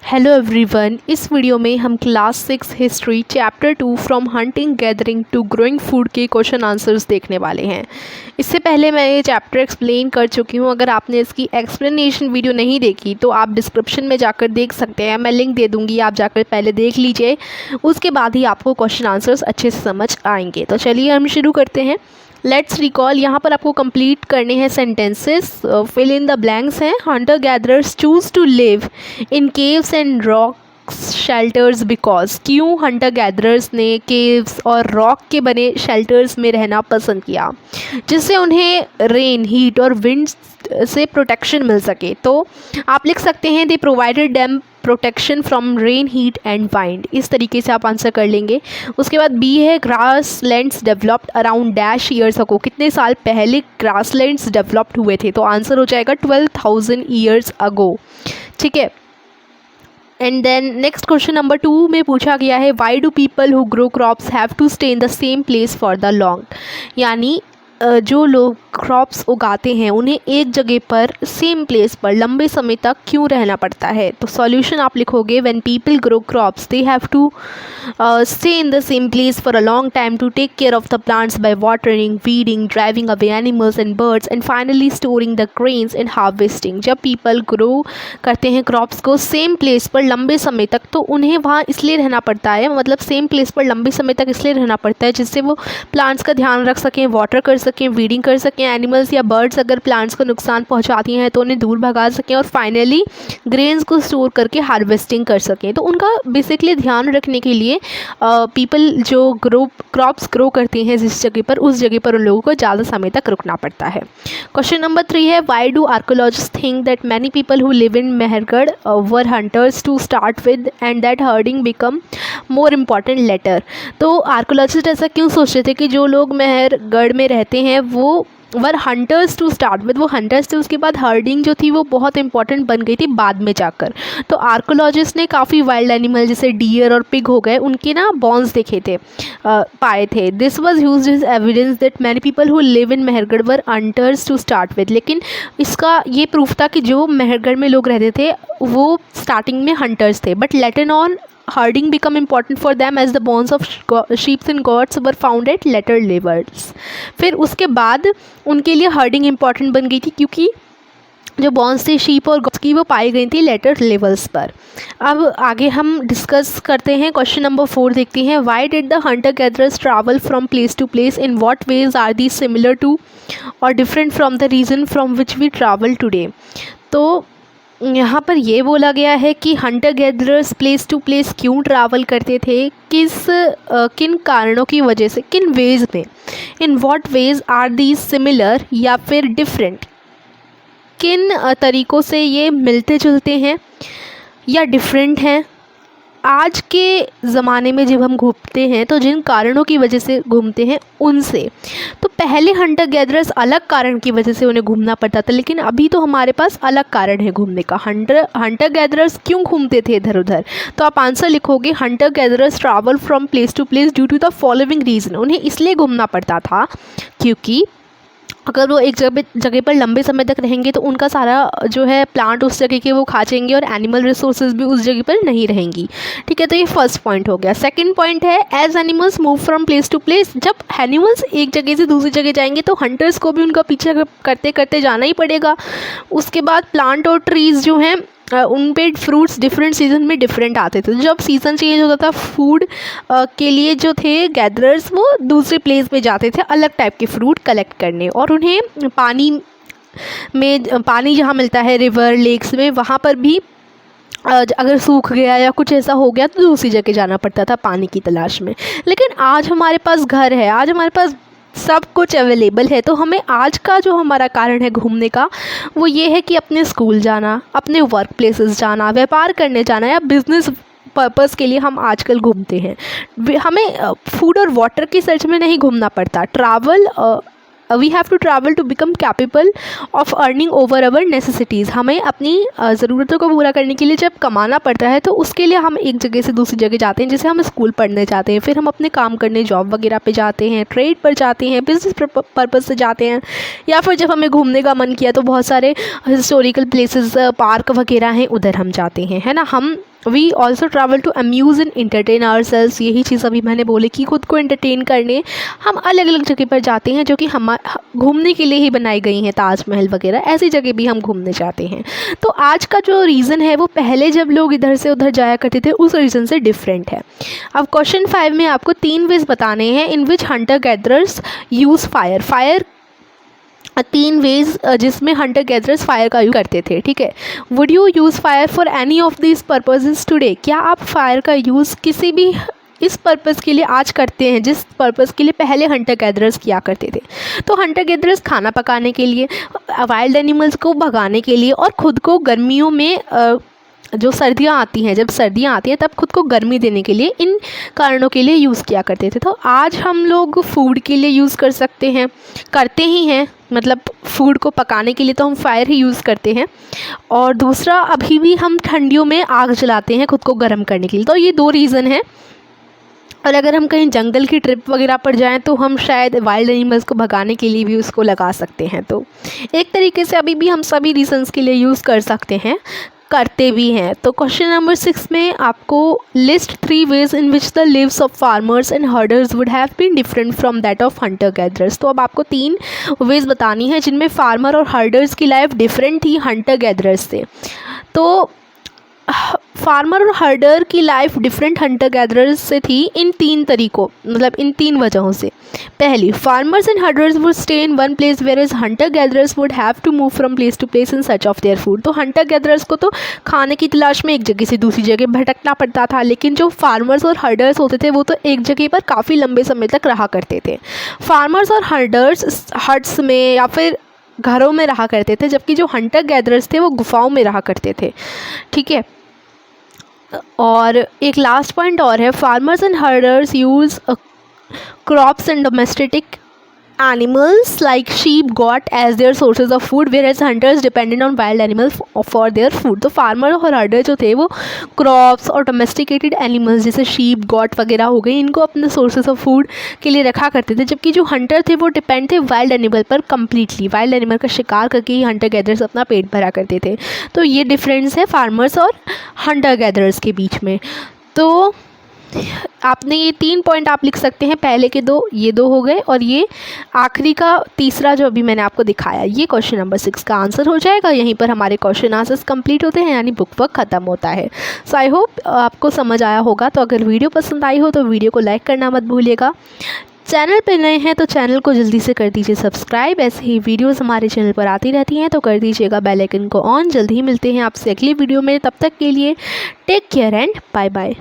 Hello everyone, इस video में हम class 6 history chapter 2 from hunting gathering to growing food के क्वेश्चन आंसर्स देखने वाले हैं। इससे पहले मैं ये चैप्टर एक्सप्लेन कर चुकी हूँ। अगर आपने इसकी एक्सप्लेनेशन वीडियो नहीं देखी तो आप डिस्क्रिप्शन में जाकर देख सकते हैं, मैं लिंक दे दूँगी, आप जाकर पहले देख लीजिए, उसके बाद ही आपको क्वेश्चन आंसर्स अच्छे से समझ आएंगे। तो चलिए हम शुरू करते हैं। लेट्स रिकॉल, यहाँ पर आपको कंप्लीट करने हैं sentences, fill in the blanks हैं। Hunter gatherers choose to live in caves and rocks shelters because, क्यों हंटर गैदरर्स ने केव्स और रॉक के बने शेल्टर्स में रहना पसंद किया, जिससे उन्हें रेन, हीट और विंड से प्रोटेक्शन मिल सके। तो आप लिख सकते हैं they provided them protection from rain, heat and wind. इस तरीके से आप आंसर कर लेंगे। उसके बाद बी है grass lands developed around dash years ago, कितने साल पहले ग्रास लैंड्स डेवलप्ड हुए थे। तो आंसर हो जाएगा 12,000 ईयर्स अगो। ठीक है। And then next question number 2 में पूछा गया है why do people who grow crops have to stay in the same place for the long, यानी जो लोग क्रॉप्स उगाते हैं उन्हें एक जगह पर सेम प्लेस पर लंबे समय तक क्यों रहना पड़ता है। तो सॉल्यूशन आप लिखोगे when people grow crops they have to stay in the same place for a long time to take care of the plants by watering, weeding, driving away animals and birds and finally storing the grains and harvesting. जब people grow करते हैं crops को same place पर लंबे समय तक, तो उन्हें वहाँ इसलिए रहना पड़ता है, मतलब सेम प्लेस पर लंबे समय तक इसलिए रहना पड़ता है जिससे वो प्लांट्स का ध्यान रख सकें, वाटर कर सकें, वीडिंग कर सकें, एनिमल्स या बर्ड्स अगर प्लांट्स को नुकसान पहुंचाती हैं तो उन्हें दूर भगा सकें, और फाइनली ग्रेन्स को स्टोर करके हार्वेस्टिंग कर सकें। तो उनका बेसिकली ध्यान रखने के लिए पीपल जो क्रॉप्स ग्रो करते हैं जिस जगह पर, उस जगह पर उन लोगों को ज़्यादा समय तक रुकना पड़ता है। क्वेश्चन नंबर 3 है why do archaeologist think that many people who live in Mehrgarh were hunters to start with and that herding become more important later. तो आर्कोलॉजिस्ट ऐसा क्यों सोचते थे कि जो लोग मेहरगढ़ में रहते हैं वो वर हंटर्स टू स्टार्ट विद, वो हंटर्स थे, उसके बाद हर्डिंग जो थी वो बहुत इंपॉर्टेंट बन गई थी बाद में जाकर। तो आर्कोलॉजिस्ट ने काफ़ी वाइल्ड एनिमल जैसे डियर और पिग हो गए, उनके ना बॉन्स देखे थे, पाए थे। This was use is evidence that many people who live in Mehrgarh were hunters to start with. लेकिन इसका ये प्रूफ था कि जो मेहरगढ़ में लोग रहते थे वो स्टार्टिंग में हंटर्स थे, but later on herding become important for them as the bones of sheep and goats were found at later levels। फिर उसके बाद उनके लिए herding important बन गई थी क्योंकि जो बॉन्स थे शीप और गॉट्स की वो पाई गई थी लेटर लेवल्स पर। अब आगे हम डिस्कस करते हैं। क्वेश्चन नंबर 4 देखते हैं why did the hunter gatherers travel from place to place, in what ways are they similar to और different from the reason from which we travel today. तो यहाँ पर ये बोला गया है कि hunter gatherers place to place क्यों ट्रैवल करते थे, किन कारणों की वजह से, किन वेज में, in what ways are these similar या फिर डिफरेंट, किन तरीक़ों से ये मिलते जुलते हैं या डिफरेंट हैं आज के ज़माने में जब हम घूमते हैं, तो जिन कारणों की वजह से घूमते हैं उनसे। तो पहले हंटर गैदरर्स अलग कारण की वजह से उन्हें घूमना पड़ता था, लेकिन अभी तो हमारे पास अलग कारण है घूमने का। हंटर गैदरर्स क्यों घूमते थे इधर उधर, तो आप आंसर लिखोगे hunter gatherers travel from place to place due to the following reason. उन्हें इसलिए घूमना पड़ता था क्योंकि अगर वो एक जगह पर लंबे समय तक रहेंगे तो उनका सारा जो है प्लांट उस जगह के वो खा जाएंगे और एनिमल रिसोर्सेज भी उस जगह पर नहीं रहेंगी। ठीक है, तो ये फर्स्ट पॉइंट हो गया। सेकंड पॉइंट है as animals move from place to place, जब एनिमल्स एक जगह से दूसरी जगह जाएंगे तो हंटर्स को भी उनका पीछा करते करते जाना ही पड़ेगा। उसके बाद प्लांट और ट्रीज़ जो हैं उन पे फ्रूट्स डिफरेंट सीजन में डिफरेंट आते थे। जब सीज़न चेंज होता था फूड के लिए जो थे गैदरर्स वो दूसरे प्लेस पे जाते थे अलग टाइप के फ्रूट कलेक्ट करने, और उन्हें पानी जहाँ मिलता है रिवर लेक्स में, वहाँ पर भी अगर सूख गया या कुछ ऐसा हो गया तो दूसरी जगह जाना पड़ता था पानी की तलाश में। लेकिन आज हमारे पास घर है, आज हमारे पास सब कुछ अवेलेबल है, तो हमें आज का जो हमारा कारण है घूमने का वो ये है कि अपने स्कूल जाना, अपने वर्क प्लेसेस जाना, व्यापार करने जाना या बिजनेस पर्पज़ के लिए हम आजकल घूमते हैं। हमें फूड और वाटर की सर्च में नहीं घूमना पड़ता। Travel we have to travel to become capable of earning over our necessities. हमें अपनी ज़रूरतों को पूरा करने के लिए जब कमाना पड़ता है तो उसके लिए हम एक जगह से दूसरी जगह जाते हैं। जैसे हम स्कूल पढ़ने जाते हैं, फिर हम अपने काम करने जॉब वगैरह पे जाते हैं, ट्रेड पर जाते हैं, बिजनेस पर्पज़ से जाते हैं, या फिर जब हमें घूमने का मन किया तो बहुत सारे हिस्टोरिकल प्लेसेस, पार्क वगैरह हैं, उधर हम जाते हैं, है ना। हम we also travel to amuse and entertain ourselves. यही चीज़ अभी मैंने बोली कि खुद को एंटरटेन करने हम अलग अलग जगह पर जाते हैं जो कि हम घूमने के लिए ही बनाई गई हैं। ताजमहल वगैरह ऐसी जगह भी हम घूमने जाते हैं। तो आज का जो रीज़न है वो पहले जब लोग इधर से उधर जाया करते थे उस रीज़न से डिफरेंट है। अब क्वेश्चन 5 में आपको 3 वेज बताने हैं in which hunter gatherers use fire 3 ways जिसमें हंटर गैदरर्स फायर का यूज़ करते थे, ठीक है। Would you use fire for any of this purposes today? क्या आप फायर का यूज़ किसी भी इस पर्पज़ के लिए आज करते हैं जिस पर्पज़ के लिए पहले हंटर गैदरर्स किया करते थे? तो हंटर गैदरर्स खाना पकाने के लिए, वाइल्ड एनिमल्स को भगाने के लिए, और ख़ुद को गर्मियों में जो सर्दियाँ आती हैं, जब सर्दियाँ आती हैं तब खुद को गर्मी देने के लिए, इन कारणों के लिए यूज़ किया करते थे। तो आज हम लोग फूड के लिए यूज़ कर सकते हैं, करते ही हैं, मतलब फूड को पकाने के लिए तो हम फायर ही यूज़ करते हैं। और दूसरा, अभी भी हम ठंडियों में आग जलाते हैं खुद को गर्म करने के लिए। तो ये 2 रीज़न हैं। और अगर हम कहीं जंगल की ट्रिप वगैरह पर जाएं तो हम शायद वाइल्ड एनिमल्स को भगाने के लिए भी उसको लगा सकते हैं। तो एक तरीके से अभी भी हम सभी रीजंस के लिए यूज़ कर सकते हैं, करते भी हैं। तो क्वेश्चन नंबर 6 में आपको list 3 ways in which the lives of farmers and herders would have been different from that of hunter gatherers. तो अब आपको 3 वेज बतानी है जिनमें फार्मर और हर्डर्स की लाइफ डिफरेंट थी हंटर गैदरर्स से। तो फार्मर और हर्डर की लाइफ डिफरेंट हंटर गैदरर्स से थी इन 3 तरीकों, मतलब इन 3 वजहों से। पहली, farmers and herders would stay in one place whereas hunter gatherers would have to move from place to place in search of their food. तो हंटर गैदरर्स को तो खाने की तलाश में एक जगह से दूसरी जगह भटकना पड़ता था, लेकिन जो फार्मर्स और हर्डर्स होते थे वो तो एक जगह पर काफ़ी लंबे समय तक रहा करते थे। फार्मर्स और हर्डर्स हट्स में या फिर घरों में रहा करते थे, जबकि जो हंटर गैदरर्स थे वो गुफाओं में रहा करते थे, ठीक है। और एक लास्ट पॉइंट और है, farmers and herders use crops and domestic animals like sheep goat as their sources of food, whereas hunters dependent on wild animals for their food. तो फार्मर और हर्डर जो थे वो क्रॉप्स और domesticated animals जैसे sheep goat वगैरह हो गई, इनको अपने सोर्सेज ऑफ फूड के लिए रखा करते थे, जबकि जो हंटर थे वो डिपेंड थे वाइल्ड एनिमल पर कम्प्लीटली। वाइल्ड एनिमल का शिकार करके ही हंटर गैदरर्स अपना पेट भरा करते थे। तो ये डिफरेंस है फार्मर्स और हंटर गैदरर्स के बीच में। तो आपने ये 3 पॉइंट आप लिख सकते हैं, पहले के 2 ये 2 हो गए, और ये आखिरी का तीसरा जो अभी मैंने आपको दिखाया ये क्वेश्चन नंबर 6 का आंसर हो जाएगा। यहीं पर हमारे क्वेश्चन आंसर्स कंप्लीट होते हैं, यानी बुक वर्क ख़त्म होता है। सो आई होप आपको समझ आया होगा। तो अगर वीडियो पसंद आई हो तो वीडियो को लाइक करना मत भूलिएगा। चैनल पर नए हैं तो चैनल को जल्दी से कर दीजिए सब्सक्राइब। ऐसे ही वीडियोस हमारे चैनल पर आती रहती हैं तो कर दीजिएगा बेल आइकन को ऑन। जल्दी ही मिलते हैं आपसे अगली वीडियो में, तब तक के लिए take care and bye bye.